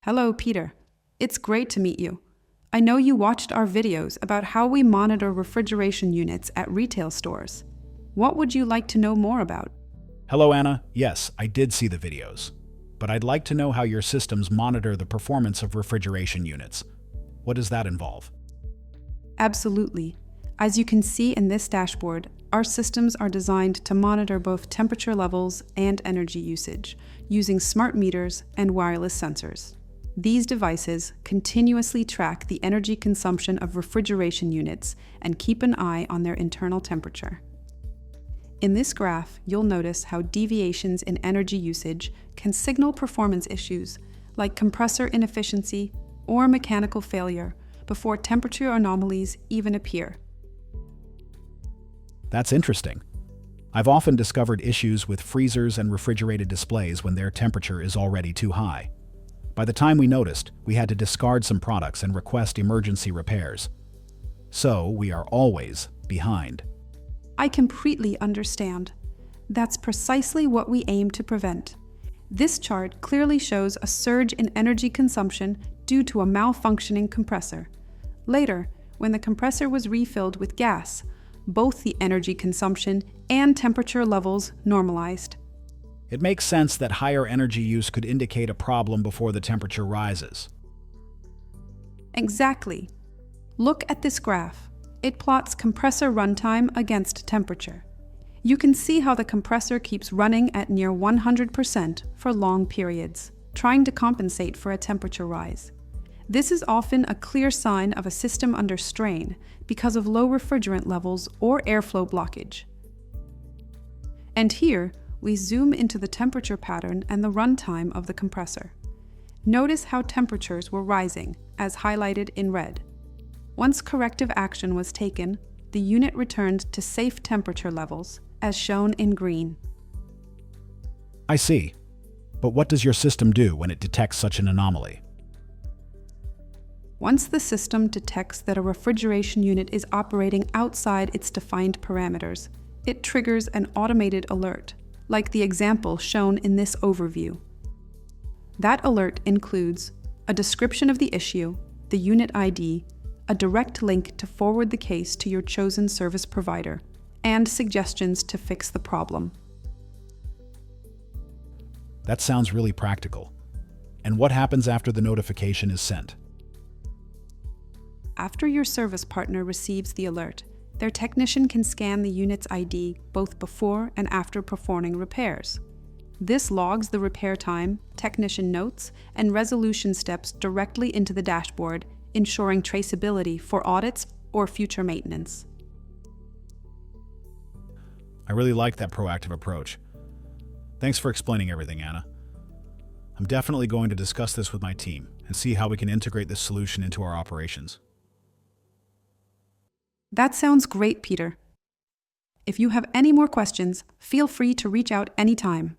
Hello, Peter. It's great to meet you. I know you watched our videos about how we monitor refrigeration units at retail stores. What would you like to know more about? Hello, Anna. Yes, I did see the videos. But I'd like to know how your systems monitor the performance of refrigeration units. What does that involve? Absolutely. As you can see in this dashboard, our systems are designed to monitor both temperature levels and energy usage, using smart meters and wireless sensors. These devices continuously track the energy consumption of refrigeration units and keep an eye on their internal temperature. In this graph, you'll notice how deviations in energy usage can signal performance issues like compressor inefficiency or mechanical failure before temperature anomalies even appear. That's interesting. I've often discovered issues with freezers and refrigerated displays when their temperature is already too high. By the time we noticed, we had to discard some products and request emergency repairs. So, we are always behind. I completely understand. That's precisely what we aim to prevent. This chart clearly shows a surge in energy consumption due to a malfunctioning compressor. Later, when the compressor was refilled with gas, both the energy consumption and temperature levels normalized. It makes sense that higher energy use could indicate a problem before the temperature rises. Exactly. Look at this graph. It plots compressor runtime against temperature. You can see how the compressor keeps running at near 100% for long periods, trying to compensate for a temperature rise. This is often a clear sign of a system under strain because of low refrigerant levels or airflow blockage. And here, we zoom into the temperature pattern and the runtime of the compressor. Notice how temperatures were rising, as highlighted in red. Once corrective action was taken, the unit returned to safe temperature levels, as shown in green. I see. But what does your system do when it detects such an anomaly? Once the system detects that a refrigeration unit is operating outside its defined parameters, it triggers an automated alert, like the example shown in this overview. That alert includes a description of the issue, the unit ID, a direct link to forward the case to your chosen service provider, and suggestions to fix the problem. That sounds really practical. And what happens after the notification is sent? After your service partner receives the alert, their technician can scan the unit's ID both before and after performing repairs. This logs the repair time, technician notes, and resolution steps directly into the dashboard, ensuring traceability for audits or future maintenance. I really like that proactive approach. Thanks for explaining everything, Anna. I'm definitely going to discuss this with my team and see how we can integrate this solution into our operations. That sounds great, Peter. If you have any more questions, feel free to reach out anytime.